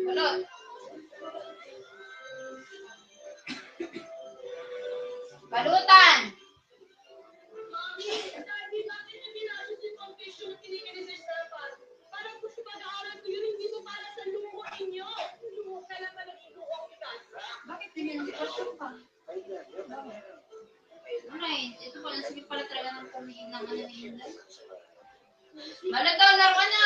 Balot. Balutan. Bakit ganyan si Pasyon pa? Ano eh, ito pala, sige pala talaga ng pumigil ng ano ni Inday. Balot daw, laro ka na!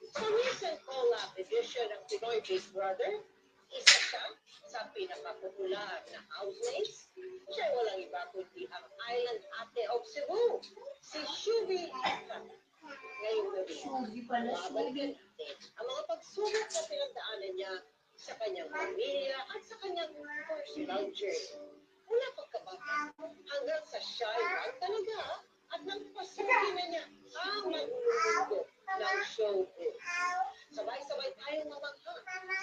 Sa recent collab edition ng Pinoy Big Brother, isa siya sa pinakapopular na housemates. Siya walang iba kundi ang Island Ate of Cebu, si Shubi Efa. Ngayong gabi, Shubi pala, babalikan natin ang mga pagsubok na pinagdaanan niya sa kanyang pamilya at sa kanyang personal journey. Mula pagkabata hanggang sa siya ay talaga at nagpasukin na niya ang nagmundo ng showbiz. Sabay-sabay tayong mamangha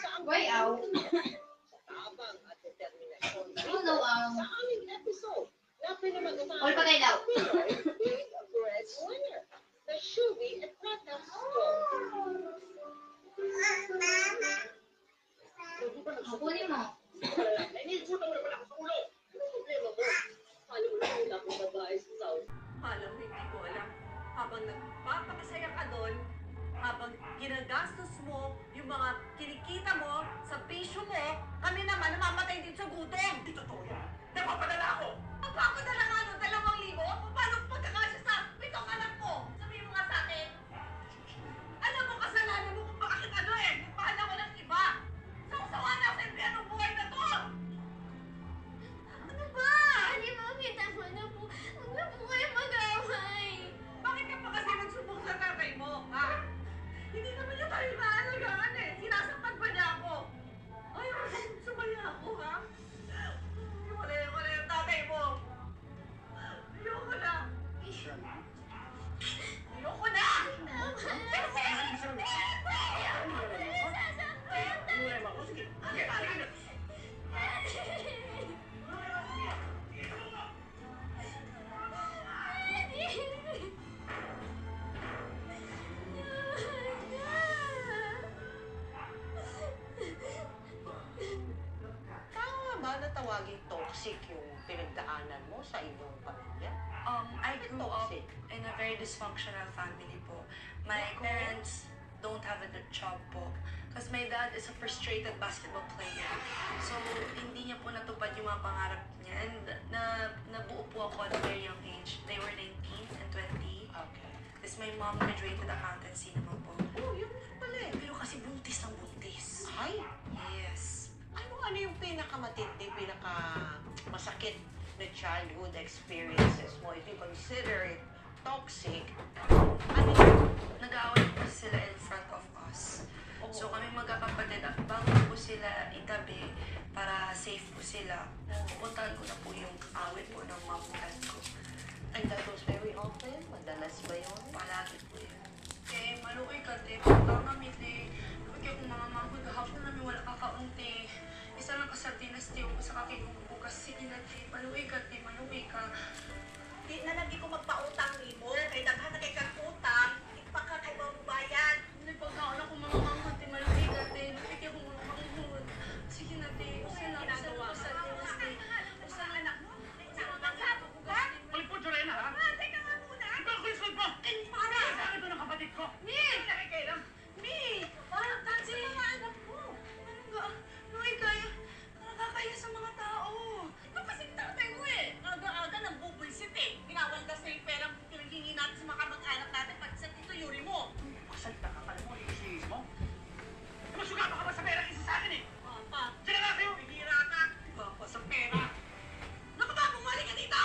sa ang Why, ow? sa tabang at determinasyon Oh, no, sa aming episode na pinamagataan All patay daw. Pinoy Big Breadwinner, the Shubi Efa story. Kunin mo. Ninibutan mo na pala ako sa ulo. Ano problema mo? Paano mo na yung akong babae sa South? Alam mo, hindi ko alam. Habang nagpapakasaya ka doon, habang ginagastos mo yung mga kinikita mo sa pisyo mo, kami naman namamatay din sa gutom. Hindi totoo yan. Napapadala ako. Magpapadala nga ng 2,000? Paano pagkakasya sa 7 anak ko? Sabihin mo nga sa akin. Alam mo, kasalanan mo kung bakit mahal ako ng iba. Sawa na ako sa empleyadong buhay na to. Ano ba? Hindi mo tama na po. Huwag na po kayo mag-away. Bakit ka pa kasi nagsubok sa tatay mo, ha? Hindi naman niya tayo naalagaan eh. Sinasapat pa niya ako. Ay, sumaya ako, ha? Wala yung tatay mo. Ayoko na. Ayoko na! Tama ba na tawaging toxic yung pinagdaanan mo sa inyong pamilya? I grew up Toxic. in a very dysfunctional family po. My parents don't have a job po. Because my dad is a frustrated basketball player. So, hindi niya po natupad yung mga pangarap niya. And nabuo po ako at a very young age. They were 19 and 20. Okay. Tapos my mom graduated accountancy naman po. Oh, yun pala eh. Pero kasi buntis ng buntis. Ay, Yes. ano yung pinakamatindi, pinakamasakit na childhood experiences mo? If you consider it toxic, ano yun? Nag-aaway po sila in front of us. So kami magkakapatid, bago po sila itabi para safe po sila, pupuntahan ko na po yung away po ng mom and dad ko. And that was very often? Madalas ba yun? Palagi po yun. Eh, maluoy ka, te. Punta kami, te. Kaya kung mga mangkod, hapon namin wala kakaunti. Isa lang ka sardinas, te. Kung sa kakigubugas, sige na, te. Maluoy ka, te. Maluoy ka. Di na lagi ko magpautang ni mo. Kaya daghan na kay kang utang. Ipaka kay mabubayan. Hindi pagkaon ako mga mangkod, te. Maluoy ka, te. Kaya kung mga mangkod. Sige na, te. Usa lang ka sardinas, te. Usa lang anak mo. Balik po, Jorena, ha? Teka nga muna. Di ba ako yung mo? Para! Sa akin ito ng kapatid ko. Mi! Nakikailam. Mi! Parang tansi mga anak mo. Anong ga? Luoy kaya. Nakakaya sa mga tao. Ito kasi tatay mo eh. Aga-aga ng bubulsit eh. Pinawaldas na yung perang pinaghingi natin sa mga kamag-anak natin pati sa tito Yuri mo. Masalita ka pala mo, isis mo. Masugapa ka ba sa pera isa sa akin eh? Papa, Sila nga kayo! bihira ka. Papa sa pera. Naku ba, bumalik ka dito!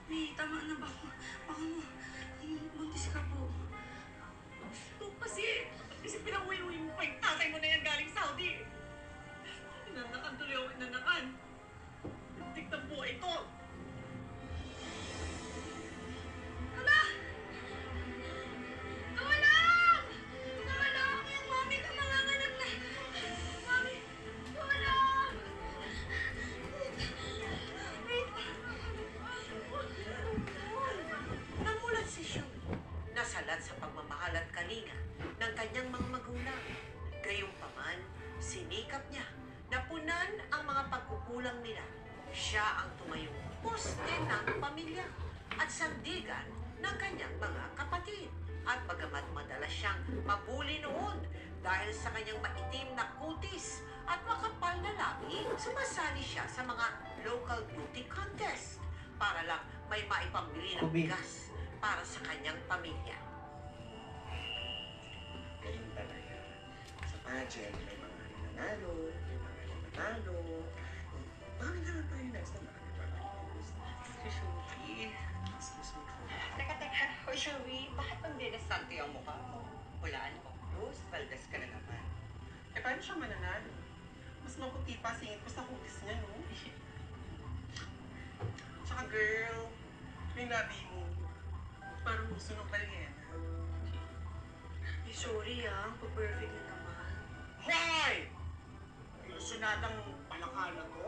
May tama na ba? Baka mo, buntis ka po. at sa pagmamahal at kalinga ng kanyang mga magulang. Gayunpaman, sinikap niya na punan ang mga pagkukulang nila. Siya ang tumayong poste ng pamilya at sandigan ng kanyang mga kapatid. At bagamat madalas siyang mabuli noon dahil sa kanyang maitim na kutis at makapal na labi, sumasali siya sa mga local beauty contest para lang may maipambili ng bigas para sa kanyang pamilya. Ganun talaga. Sa pageant, may mga nanalo, may mga nanalo. Bakit naman tayo next na nakakipag-post? Shubi. Excuse me. Teka. Hoy, Shubi, bakit pang dinasante ang mukha mo? Hulaan mo. Rose Valdez ka na naman. Eh, paano siya mananalo? Mas maputi pa, singit pa sa kutis niya, no? Tsaka girl, yung labi mo, parang gusto ng palyena. Sorry ang perfect na naman. Hoy! Ilusunadang palakala ko.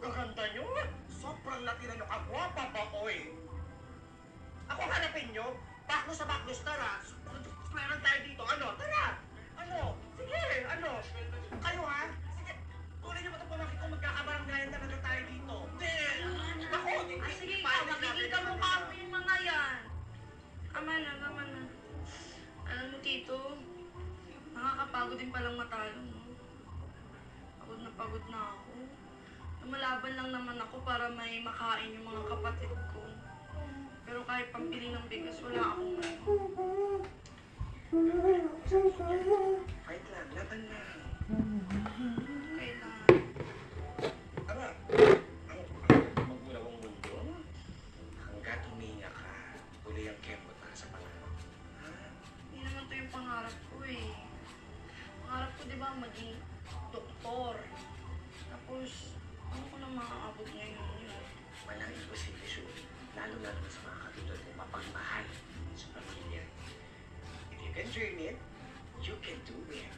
Gaganda nyo. Sobrang natira nyo kagwapa ba, oy? Ako hanapin nyo. Baklos sa baklos, tara. Meron tayo dito. Ano? Tara! Ano? Sige, ano? Kayo ha? Sige. Tuloy nyo ba itong pamangkin ko magkakabaranggayan talaga tayo dito? Hindi! Ako! Sige, ikaw, makikita mo pa yung mga yan. Tama na. Alam mo, Tito, nakakapagod din palang matalo, no? Pagod na ako. Lumalaban lang naman ako para may makain yung mga kapatid ko. Pero kahit pampili ng bigas, wala akong Fight lang, laban lang. kailangan. Aba, ang magulawang mundo. Hanggat huminga ka, uli ang kembot para sa pangarap. Ha? Hindi naman to yung pangarap ko eh. Pangarap ko, di ba, maging doktor. Tapos, ano ko na maaabot ngayon yun? Walang imposible, Shubi. Lalo-lalo na sa mga katulad mo mapagmahal sa pamilya. If you can dream it, you can do it.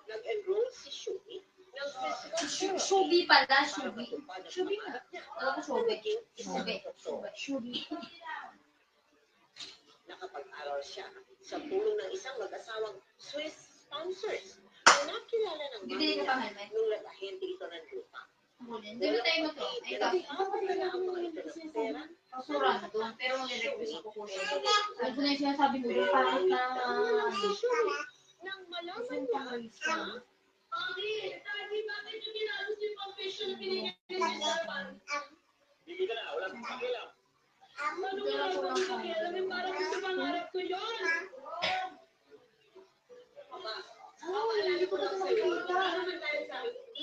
Nag-enroll si Shubi ng physical Shubi pala, Shubi. Shubi na. Alam ko, Shubi. Nakapag-aral siya sa tulong ng isang mag-asawang Swiss sponsors na nakilala ng Bibili ka pa, mamaya Helmet? nung nagahente ito ng lupa. Hindi mo tayo mag Ay, tapos. ang mga ito ng pera. Pasuran doon, pero mag-request ako kunin. Ano ko na yung sinasabi mo, yung pangit na Si Shubi nang malaman niya na Hindi ka na, wala kang pakialam. Kaya ko lang kaya.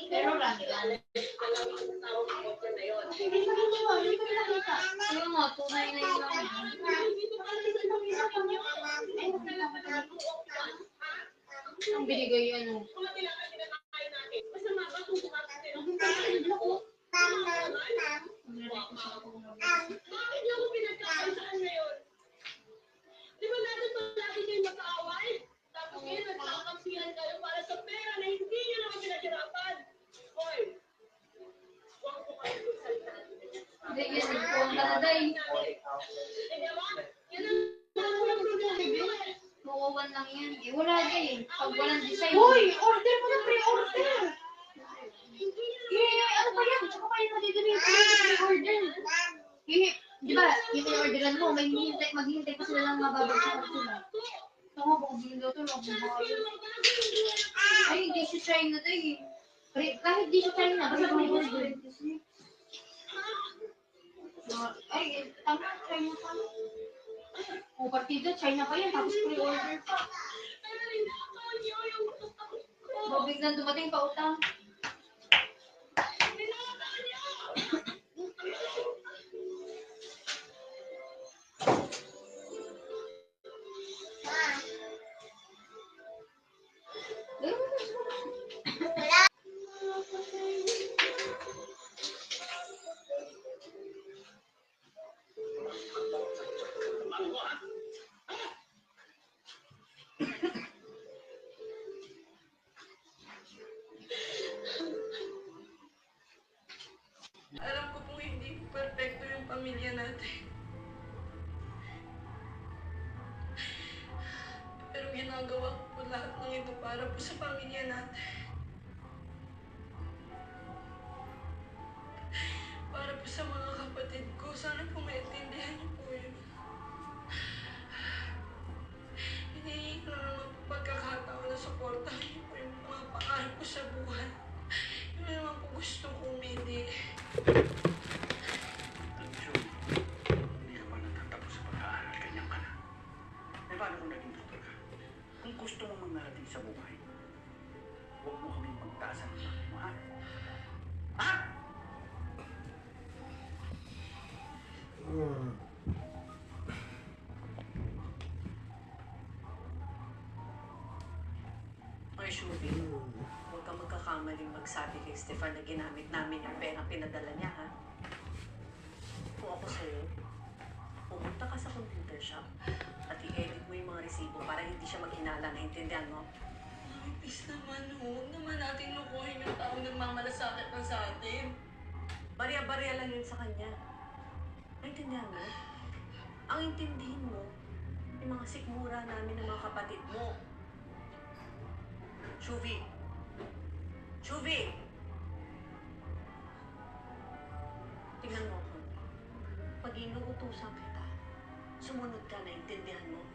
Pero random. Yung nga, tunay na yun lang. Ang binigay ano. Bakit niyo ako pinagkakaisaan ngayon? Di ba natin palagi kayo mag-aaway? Tapos ngayon nagkakakampihan kayo para sa pera na hindi niyo naman pinaghirapan. Hoy! Huwag ko kayo magsalita. Hindi, yan. Kung kanaday. Hindi ba? Yan ang walang problema niyo eh. Kukuwan lang yan. Eh, wala dyan eh. Pag walang design. Order mo na pre-order! Ano pa yan? Tsaka pa yung madidiri pre-order. Di ba, yung in-orderan mo, may maghihintay pa sila lang mababagsak sila. Ako, baka bilang to, ay, hindi siya China to eh. Kahit di siya China, basta may order. Ay, tama, China pa. O, partida, China pa yan, tapos pre-order pa. Pero ninakaw niyo yung utang ko. Biglang dumating pa utang. Ninakaw niyo! Alam ko pong hindi perfecto yung pamilya natin. ginagawa ko po lahat ng ito para po sa pamilya natin. Para po sa mga kapatid ko. Sana po maintindihan niyo po yun. Hinihingi ko na naman po pagkakataon na suportahan niyo po yung mga pangarap ko sa buhay. Yun naman po gusto kong hindi. Hindi naman natatapos sa pag-aaral, ganyan ka na. Eh, paano kung naging doktor ka? Kung gusto mo magmarating sa buhay, huwag mo kaming magtaasan ng mga mo, ha? Ha? Ay, Shubi, huwag kang magkakamaling magsabi kay Stefan na ginamit namin yung perang pinadala niya, ha? Kung ako sa'yo, pumunta ka sa computer shop at i-edit mo yung mga resibo para hindi siya maghinala, naintindihan mo? Mami, please naman, huwag naman natin lukuhin yung taong nagmamalasakit na sa atin. Barya-barya lang yun sa kanya. Naintindihan mo? Ang intindihin mo, yung mga sikmura namin ng mga kapatid mo. Shuvi! Shuvi! Tingnan mo ako. Pag inuutusan kita, sumunod ka, naintindihan mo?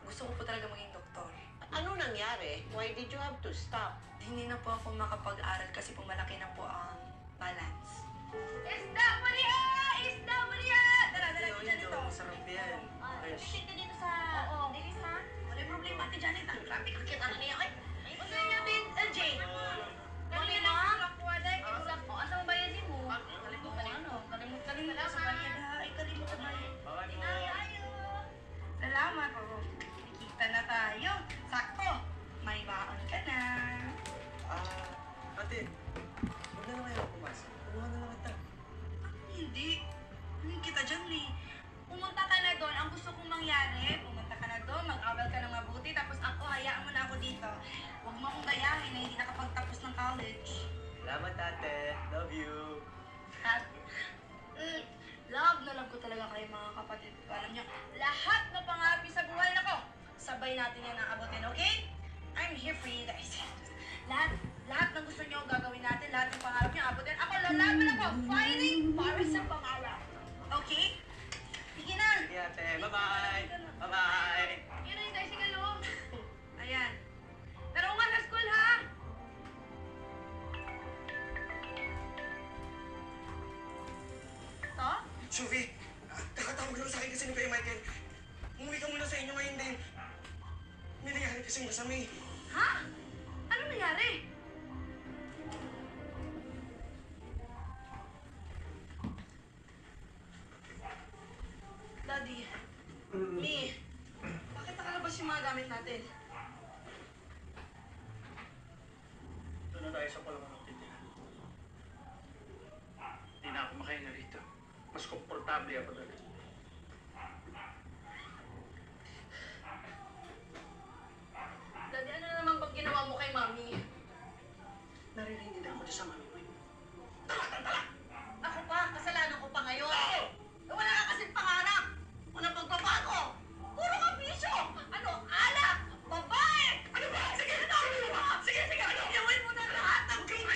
Gusto ko po talaga maging doktor. Ano nangyari? Why did you have to stop? Hindi na po ako makapag-aral kasi po malaki na po ang balance. Isda Maria! Isda Maria! Tara, dyan ito. Sarap yan. Visit ka dito sa Dilis, ha? Wala problema, Ate Janet. Ang grabe, kakita na niya. Ay, Ano niya, Ben? LJ? Kami lang nakakuha dahil kung ko. Asang bayadin mo? kalimutan ano? Kalimutan sa bayad, ha? Ay, kalimutan na yun. Salamat po. Nakikita na tayo. Sakto. May baon ka na. Ate, huwag na naman ako pumasok. Kumuha na lang kita. Hindi. Hindi kita dyan, eh. Pumunta ka na doon. Ang gusto kong mangyari, pumunta ka na doon, mag-aral ka ng mabuti, tapos ako, hayaan mo na ako dito. Huwag mo akong gayahin na hindi nakapagtapos ng college. Salamat, ate. Love you. At, love na love ko talaga kayo mga kapatid ko. Alam niyo, lahat na pangarap niyo sa buhay na ko, sabay natin yan naabutin, okay? I'm here for you guys. Lahat ng gusto niyo gagawin natin, lahat ng pangarap niyo abutin. Ako, lalaban ako, fighting para sa pangarap. Okay? Sige na. Sige, ate. Bye-bye. Bye-bye. Yun na yung tricycle, oh. Ayan. Tarungan sa school, ha? To? Shuvi, kakatawag lang sa akin kasi ni Kuya Michael. Umuwi ka muna sa inyo ngayon din. May nangyari kasing masama eh. Ha? Ano nangyari? Daddy. Mi. Bakit nakalabas yung mga gamit natin? Doon na tayo sa palaman ng titihan. Hindi na ako makahinga rito. Mas komportable ako doon. Daddy, ano na naman bang ginawa mo kay Mami? Narinig ako sa mami mo. Ako pa, kasalanan ko pa ngayon. Wala ka kasing pangarap. Walang pagbabago. Puro ka bisyo. Ano? Alak! Babae! Ano ba? Sige! Ano ba? Sige! Ano? Gawin mo na lahat ng bisyo!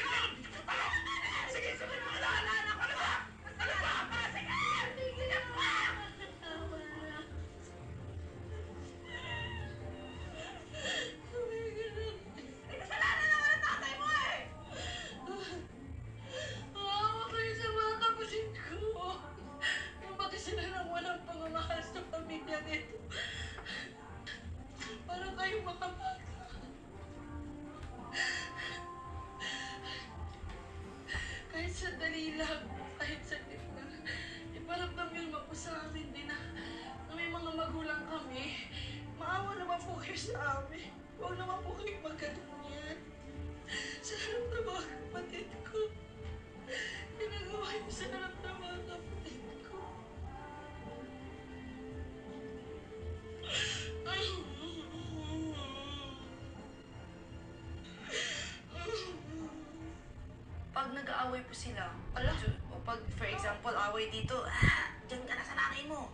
Sige! Kasalanan ko na ba? Kasalanan ko! Sige! Sige pa! Eh, kasalanan naman ang tatay mo eh! pag nag-aaway po sila, o pag, for example, away dito, dyan ka na sa nanay mo.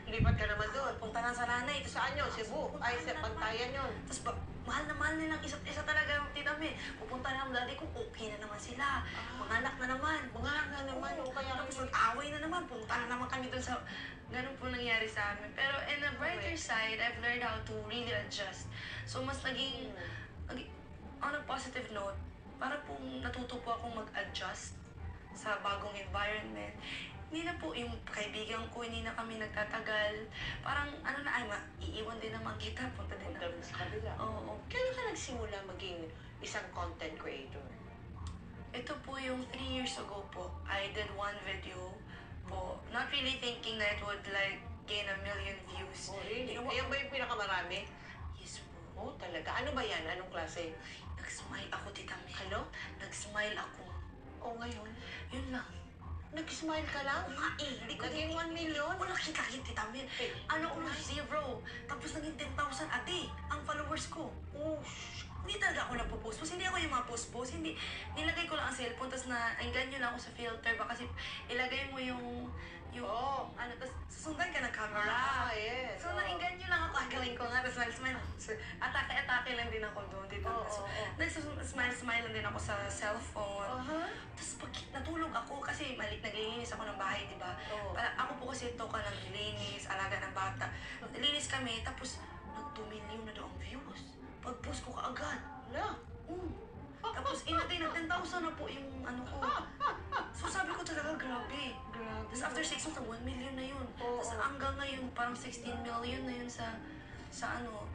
Lipat ka naman doon. Punta na sa nanay. Tapos, Saan yun? Cebu? Ay, sa Pantayan yun. Tapos, mahal na mahal nilang isa't isa talaga yung tita May. Pupunta na ang daddy ko, okay na naman sila. Mga anak na naman. Mga nga naman. Oo, O kaya tapos mag-away na naman. Punta na naman kami dun sa... Ganun po nangyari sa amin. Pero in a brighter side, I've learned how to really adjust. So, mas naging on a positive note, para pong natuto po akong mag-adjust sa bagong environment. Hindi na po yung kaibigan ko, hindi na kami nagtatagal. Parang, ano na, iiwan din naman kita. Punta din Punta naman. sa kabila. Oo. Kailan ka nagsimula maging isang content creator? Ito po yung 3 years ago po. I did one video po. Not really thinking that it would like gain 1 million views. Oh, really? Ginawa- Ayan ba yung pinakamarami? Yes po. Oh, talaga. Ano ba yan? Anong klase? Nag-smile ako, tita May. Ano? Nag-smile ako. O ngayon? Yun lang. Nag-smile ka lang? Hindi ko Naging 1 million? Wala kita-kita, tita May. Eh, Ano ko na 0. Tapos naging 10,000 ate. Ang followers ko. Oh, Hindi talaga ako nagpo-post. Hindi ako yung mga post-post. Hindi. Nilagay ko lang ang cellphone. Tapos na-engganyo lang ako sa filter. Baka kasi ilagay mo yung Oh. ano, tapos susundan ka ng camera. yes. So, naingganyo lang ako. Gawin ko nga. Tapos smile. So, atake lang din ako doon. Dito. Oo, So, oo. smile lang din ako sa cellphone. Aha. Tapos pag natulog ako, kasi naglilinis ako ng bahay, di ba? Oo. Ako po kasi ito ka naglilinis, alaga ng bata. Nilinis kami, tapos nag-2 million na daw ang views. Pag-post ko kaagad. Wala. Tapos inatay na 10,000 na po yung ano ko. So sabi ko talaga, grabe. Tapos after 6 months, 1 million na yun. Oo. Tapos hanggang ngayon, parang 16 million na yun sa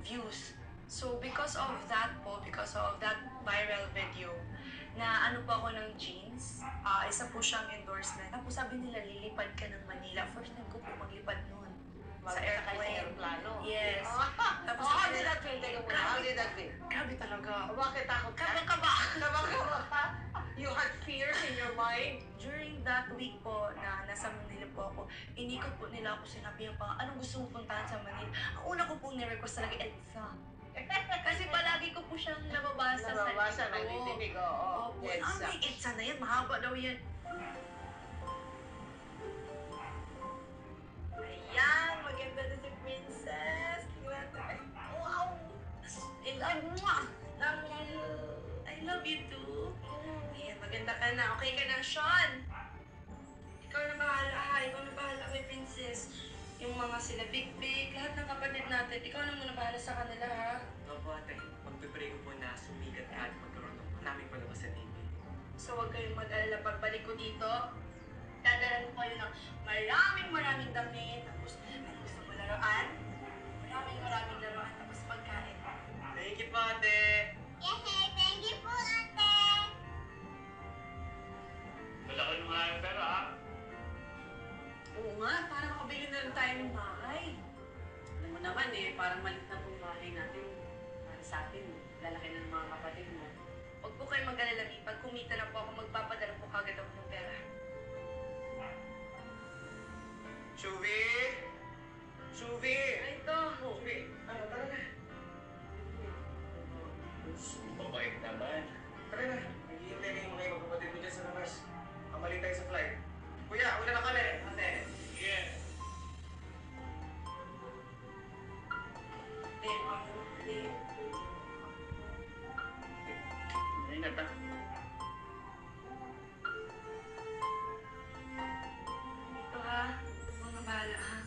views. So because of that viral video, na ano po ako ng jeans, isa po siyang endorsement. Tapos sabi nila, lilipad ka ng Manila. First time ko po maglipad noon. Sa airplane. aeroplano. Yes. Tapos Oh, how did that feel? Teka muna, how did that feel? Grabe talaga. Bakit takot ka? Kaba-kaba. Kaba-kaba ka? You had fears in your mind? During that week po na nasa Manila po ako, inikot po nila ako, sinabi yung anong gusto mo puntahan sa Manila? Ang una ko pong ni-request talaga, EDSA. Kasi palagi ko po siyang nababasa Nababasa, sa nagtitinig, oo. Opo. EDSA. May EDSA na yan, mahaba daw yan. Ayan, maganda na si Princess. Tingnan natin. Wow! I love you too. Ayan, maganda ka na. Okay ka na, Sean. Ikaw na bahala, ha? Ikaw na bahala kay Princess. Yung mga sila Big Big, lahat ng kapatid natin. Ikaw na muna bahala sa kanila, ha? Opo ate, magpipray ko po na sumigat ka at magkaroon ng namin palabas sa TV. So huwag kayong mag-alala pagbalik ko dito. Dadalan ko kayo ng maraming damit. Tapos, ano gusto mo laruan? Maraming laruan. Tapos pagkain. Thank you po ate! Thank you po, ate. Wala ka nung maraming pera ha? Oo nga, para makabili na lang tayo ng bahay. Alam mo naman parang maliit na pong bahay natin. Para sa atin, lalaki na ng mga kapatid mo. Huwag po kayong mag-alala, Mi. Pag kumita na po ako, magpapadala po kagad ako ng pera. Shuvi! Shuvi! Ay, ito. Shuvi! Ano, tara na. Mabait naman. Tara na. Naghihintay na yung mga ibang kapatid mo dyan sa labas. Kamali tayo sa flight. Kuya, una na kami. Ate. Yeah. Ingat ha. Ito, ha? Mga bahala, ha?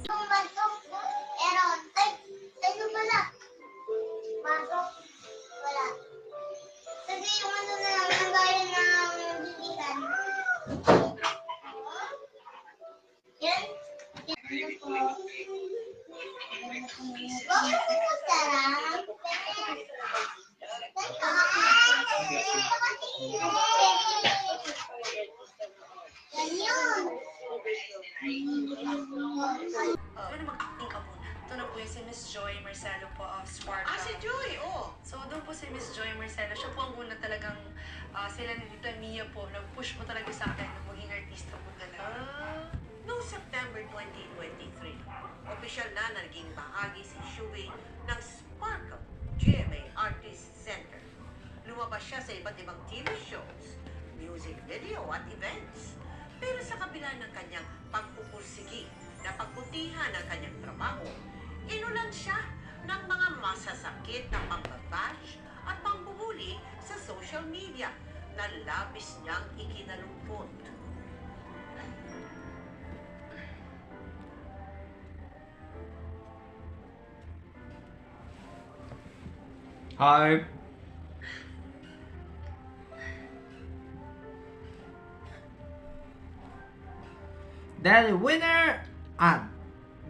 Pumasok. Meron. Ay, tayo pala. Pasok. Wala. Kasi yung ano na lang, ang gaya ng bibigan. Yan. Yan po. Bakit po masarap? Yan yun. Pwede mag-acting ka muna. Ito na po yung si Miss Joy Marcelo po of Sparta. Si Joy, oh. So, doon po si Miss Joy Marcelo. Siya po ang una talagang sila ni Tita Mia po. Nag-push po talaga sa akin na maging artista po talaga. Nung September 2023, opisyal na naging bahagi si Shuey ng Sparkle GMA Artist Center. Lumabas siya sa iba't ibang TV shows, music video at events. Pero sa kabila ng kanyang pagpupursigi na pagbutihan ng kanyang trabaho, inulan siya ng mga masasakit na pambabash at pambubuli sa social media na labis niyang ikinalungkot. Hi. Dahil winner at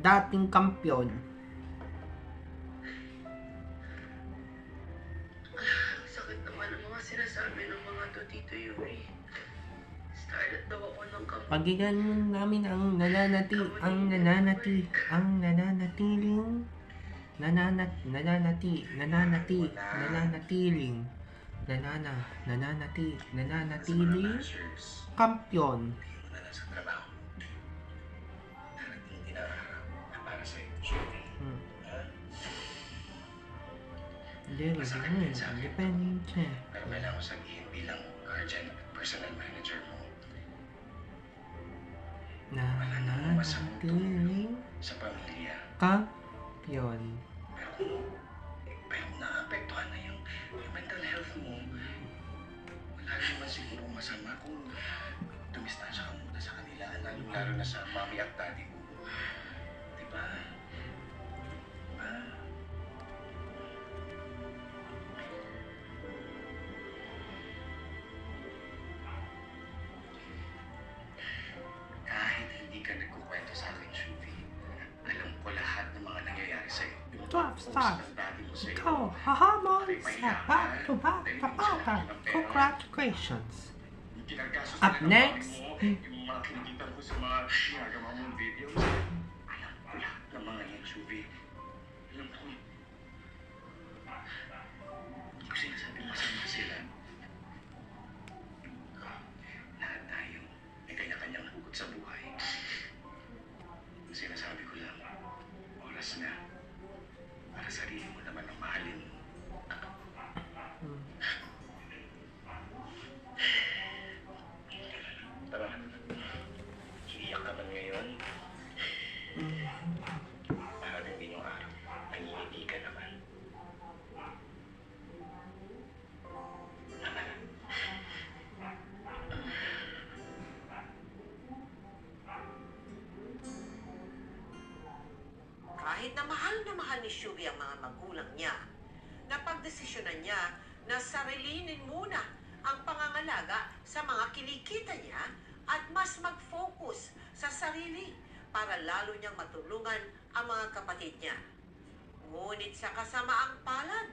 dating kampiyon. Sakit naman ang mga sinasabi ng mga to, Tito Yuri. Started daw ako ng kamay. Pagkigan namin ang nananatiling kampiyon. Wala na sa trabaho. Darating din ang araw na para sa'yo, Shuey. Ha? Depende. Pero kailangan ko sabihin bilang guardian at personal manager mo, Nananatiling sa pamilya. kampiyon. Pero naapektuhan na yung mental health mo. Wala naman siguro masama kung dumistansya ka muna sa kanila, lalo na sa mami at daddy mo. Diba? Diba? Kahit hindi ka nagkukwento sa akin, Shuvi, alam ko lahat ng mga nangyayari sa'yo. Yung 12 stars. ng daddy mo sa'yo. Ikaw, hahamon sa back-to-back kapatan. Congratulations. Yung ginagastos Up nila ng next. mami mo, yung mga kinikita ko sa mga ginagawa mong videos. Alam ko lahat ng mga yan, Shuvi. Alam ko. Hindi ko sinasabi masama sila. Lahat tayo may kanya-kanyang hugot sa buhay. Ang sinasabi ko lang, oras na para sarili mo naman ang mahalin. Tara, iiyak ka man ngayon. Maraming din yung araw, nangingiti ka naman. Tama na. Kahit na mahal ni Shuey ang mga magulang niya, napagdesisyonan niya na sarilinin muna ang pangangalaga sa mga kinikita niya at mas mag-focus sa sarili para lalo niyang matulungan ang mga kapatid niya. Ngunit sa kasamaang palad,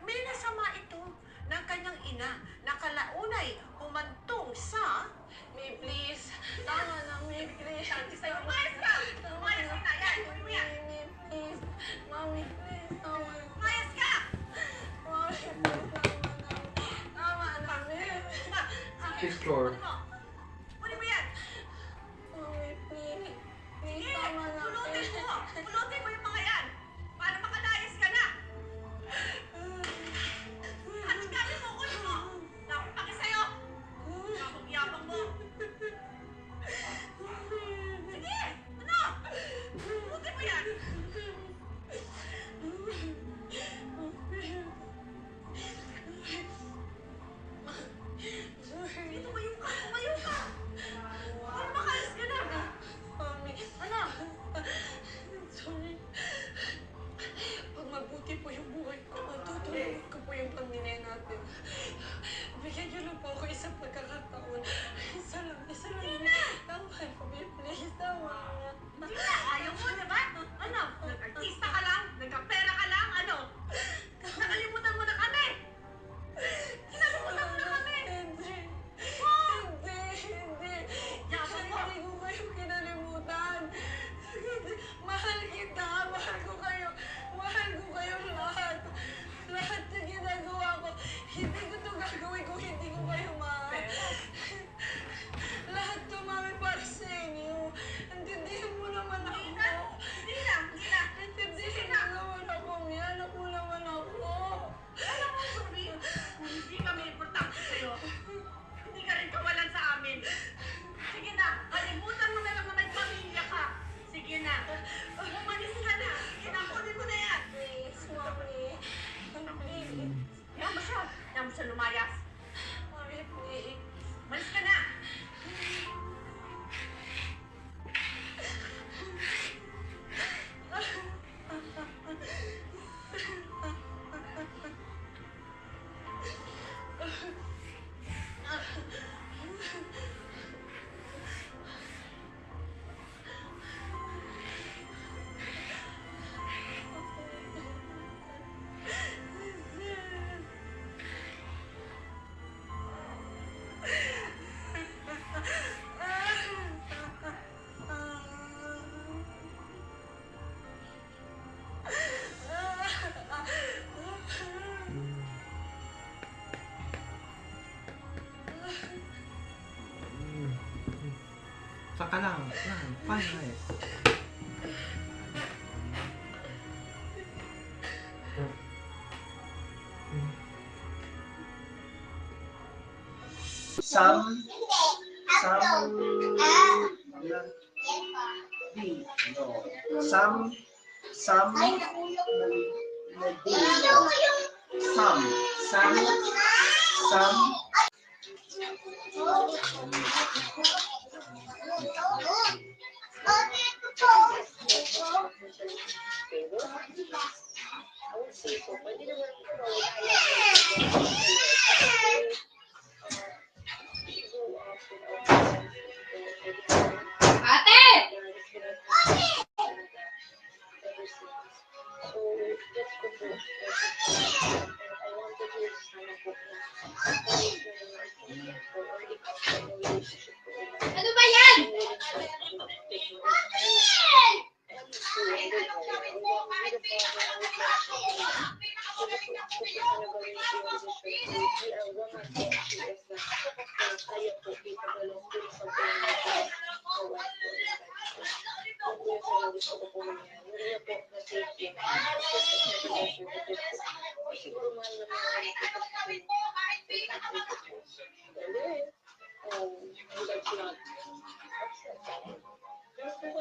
may nasama ito ng kanyang ina na kalaunay humantong sa... May please. Tama na, May please. Umayos ka! Umayos ka na! Yan! Uwi mo yan! May please. Mami, please. Tama na. Umayos ka! Mami, please. Tama na. Picture. Kunin mo yan! Mami, please. Please, Sige! tama na. Pulutin mo! Pulutin mo yung mga yan! Para makalayas ka na! At gamit mo! Kunin mo! Nakapaki sa'yo! Nakapag-yabang mo! Sige! Ano? Pulutin mo yan! Tumayo ka! Tumayo ka! Para makalas ka na! Mami. Ano? Sorry. ka lang. Lang. Paris. Some I would say so. Pwede naman Ate! So, let's go for it. I want to hear sana po na Ano ba yan?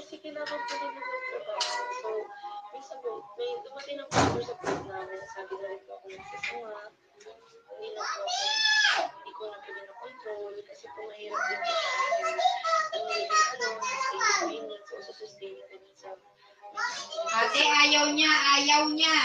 Kasi kailangan ko rin ng trabaho. So, minsan po, may dumating ng factor sa point namin. Sabi na rin po ako nagsasama. Hindi na po ako, hindi ko na pwede na control. Kasi po mahirap din po sa akin. Sustain ko so sustain ko din sa Ate, ayaw niya, ayaw niya.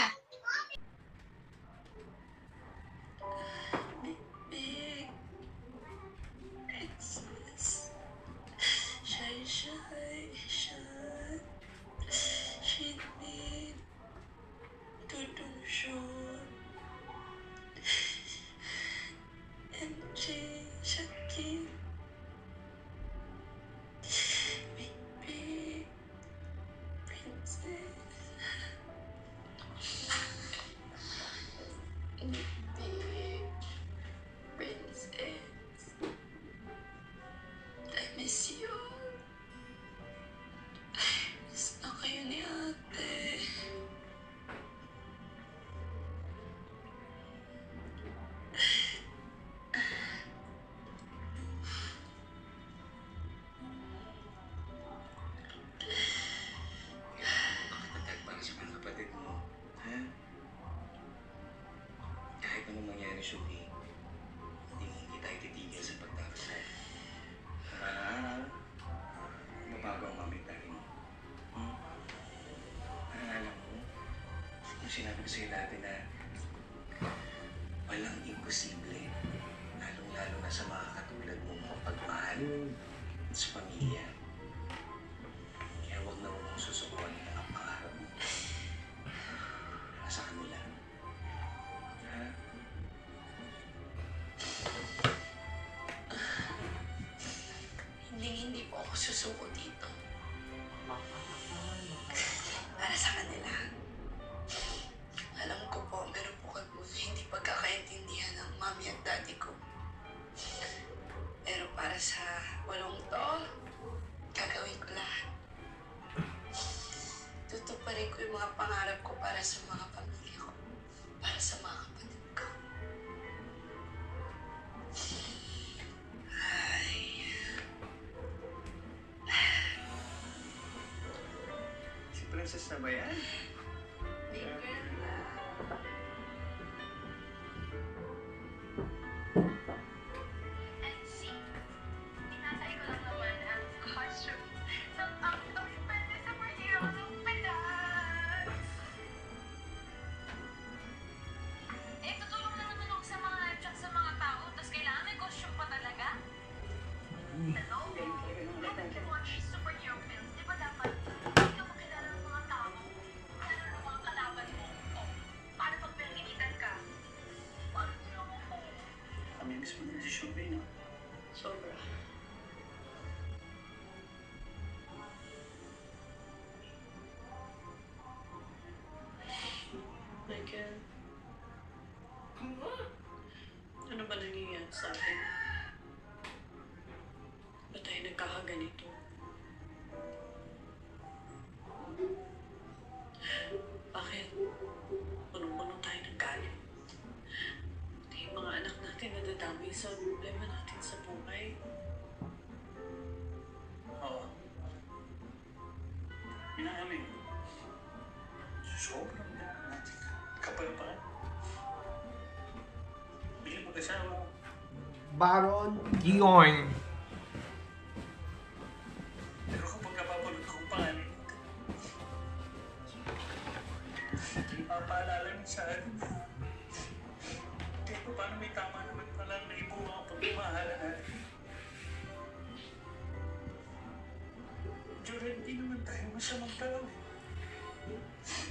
Sinabi ko sa'yo dati na walang imposible, lalong-lalo na sa mga katulad mong mapagmahal sa pamilya. Kaya huwag na mong susukuan ang pangarap mo sa kanila. Ha? Hindi po ako susuko dito. Para sa kanila. Alam ko po, meron po kayo hindi pagkakaintindihan ng mami at daddy ko. Pero para sa walong to, gagawin ko lahat. Tutuparin ko yung mga pangarap ko para sa mga pamilya ko. Para sa mga kapatid ko. Ay. Si Princess na ba yan? Inamin. Sobrang kapal-pal. Bilang mag-asawa. Baron Dion. Pero kapag napapanood ko pa, ipapaalala niyo sa akin. Kaya paano may tama naman pala na ibuha ang pagmamahala natin. Jordan, hindi naman tayo masamang tao.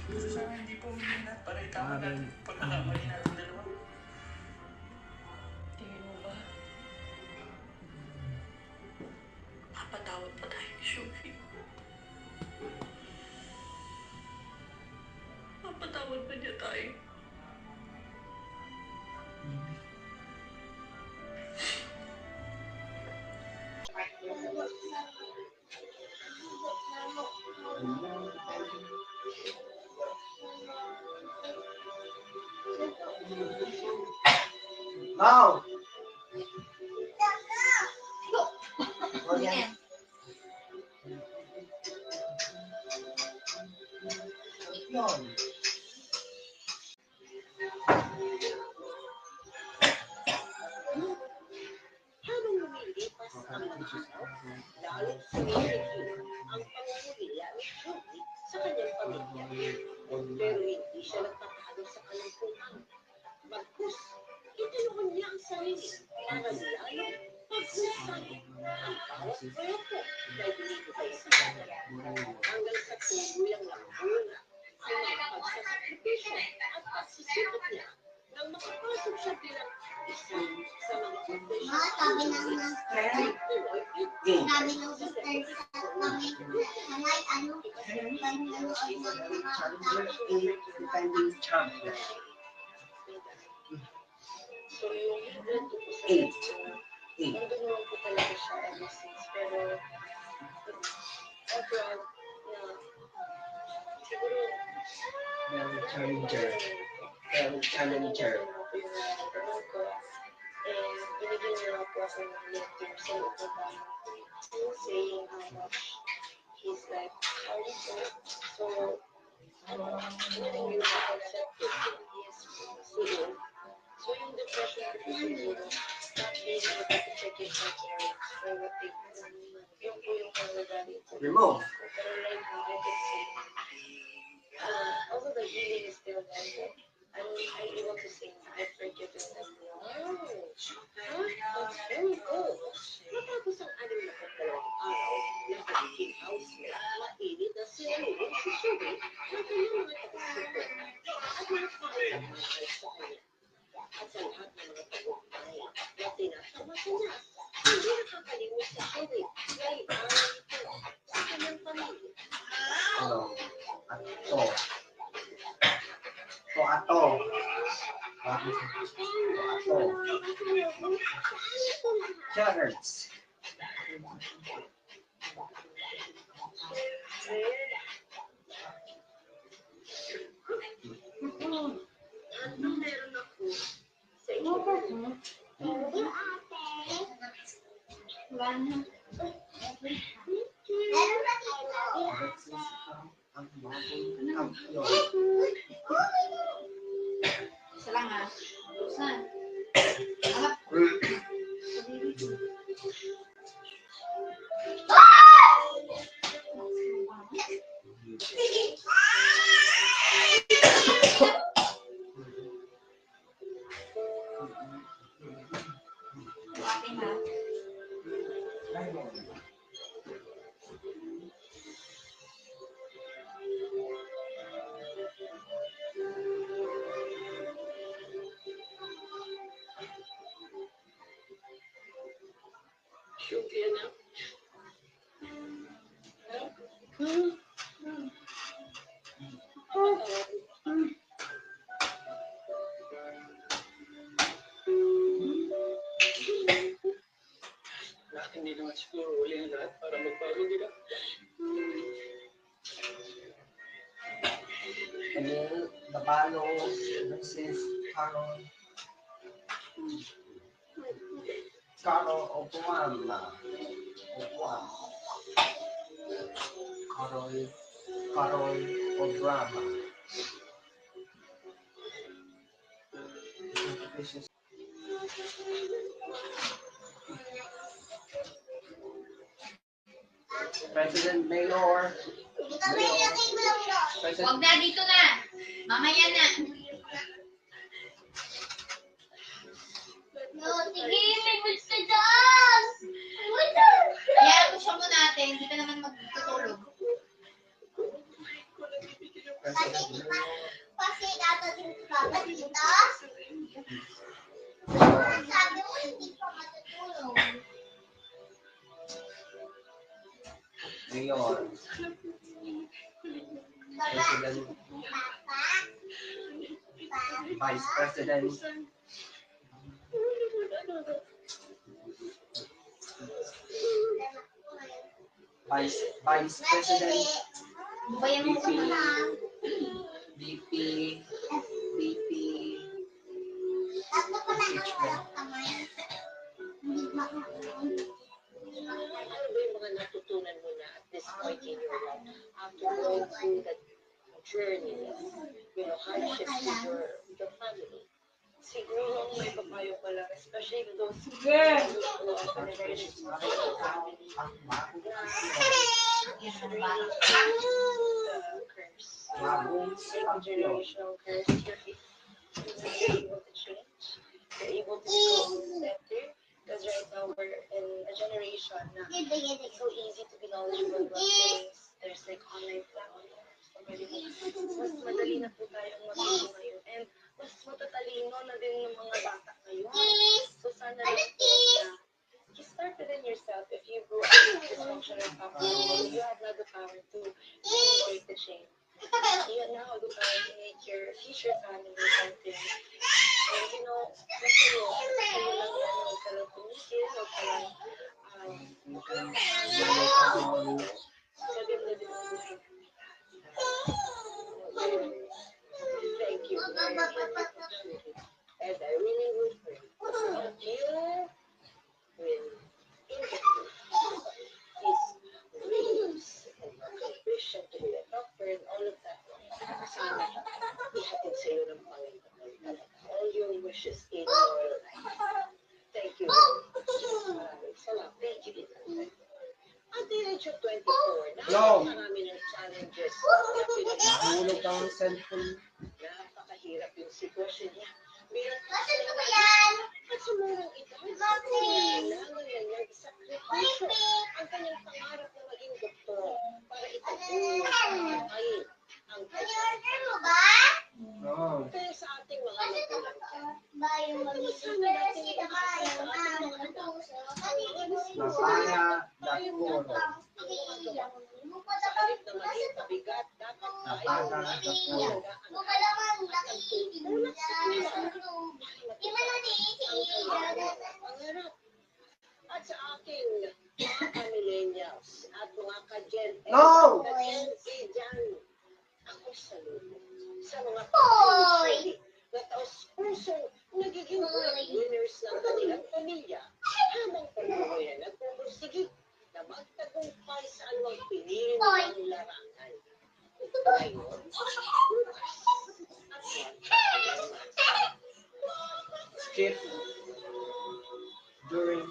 Pero sana hindi pa uminat para itama natin yung pagkakamali natin dalawa. Tingin mo ba? Mapatawad pa tayo ni Shufi. Mapatawad ba niya tayo? Now! Ano yan? Yun. Habang lumilipas ang mga araw, lalo't sumisikin ang pangungulila ni Shubi sa kanyang pamilya. Pero hindi siya nagpapahalo sa kalungkutan. Bagkus, itinuon niya ang sarili para lalo pagsusay ang bawat proyekto na ibinibigay sa kanya. Hanggang sa tuluyang lambuna ang mga pagsasakripisyo at pagsisikap niya nang makapasok siya bilang isa sa mga Sabi ng sister sa mami, nanay, ano, Defending champion. So yung hindran ko po sa Eight. kanya, nandun naman po talaga siya ever since. Pero, overall, na siguro, Very challenger. Very challenger. and binigyan niya na po ako ng letter sa loob ng bahay saying how much he's like sorry for. So, anything you have accepted, yes, siguro. So, yung depression ko po siguro, not being able to check in my parents or what they do, yung po yung pagagaling ko. Remove. Pero right now, I can say, although the healing is still there, I'm able to say I've forgiven them. Wow! That's very good. Matapos ang 62 araw na pagiging housemate, mainit na sinalubong si Shubi ng kanyang mga taga-suporta at mga pakailangan sa kanya. At sa lahat ng mga tagumpay na tinatamasa niya, hindi nakakalimot si Shubi na iparang ito sa kanyang pamilya. Ano? Ato. Ato. Carrots. Ano meron ako sa inyo? Isa lang ha. Saan? Shubi na. Hindi naman siguro uli ang lahat para magbago nila. Dabalo versus Carol. Carol Opuan. Carol Carol Obrama. President Mayor. President Huwag na, dito na. Mamaya na. No, sige, may gusto dyan. Kaya push mo natin, hindi ka naman magtutulog. President Mayor. Kasi dadating ka ba dito? Sabi mo, hindi ka matutulog. Mayor. President. Vice President. Vice President. Bayan mo sa mga. VP. Ano ba yung mga natutunan mo na at this point in your life after going through that journey of, hardships with your family? Siguro ang may papayo ko lang, especially to those who are generations of your family, you should really curse. Generational curse. You're able to change. You're able to become better. Because right now we're in a generation na it's so easy to be knowledgeable about things. There's like online platforms. Mas madali na po tayong matuto ngayon. And mas matatalino na din ng mga bata ngayon. So sana rin po na you start within yourself. If you grow up in a dysfunctional family, you have now the power to break the chain. You now have the power to make your future family something. And kasi kayo lang huwag ka lang tumigil, huwag ka lang maganda din ang buhay. Thank you very much. And I really would pray that you will indicate his dreams and ambition to be a doctor and all of that. Sana ihatid sa iyo ng Panginoon all your wishes in your life. Thank you. Maraming salamat. Thank you. At the age of 24, marami ng challenges na Nahulog ang cellphone. napakahirap yung sitwasyon niya. Bilang at sa murang edad, kailangan niya niyang isakripisyo ang kanyang pangarap na maging doktor para itaguin ang kanyang No. kaya sa ating mga magulang dyan. Sana natin ipakasa sa ating mga anak. Napaya Dakuro. Sa halip na maging pabigat, dapat tayo Napaya na Dakuro. pangarap. At sa aking mga ka-millennials at mga ka-Gen X No! at Gen Z dyan, ako saludo sa mga pag-ibig na taos-pusong nagiging winners ng kanilang pamilya habang patuloy na nagpupursige na magtagumpay sa anumang pinili ng larangan. Ngayon, bukas, at Skip. During.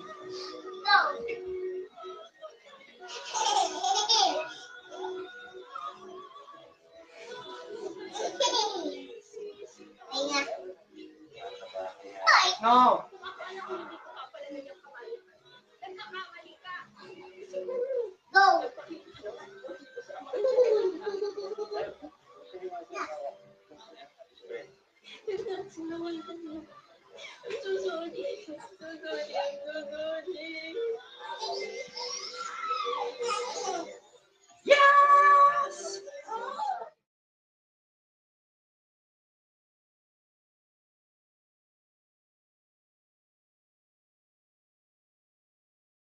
No.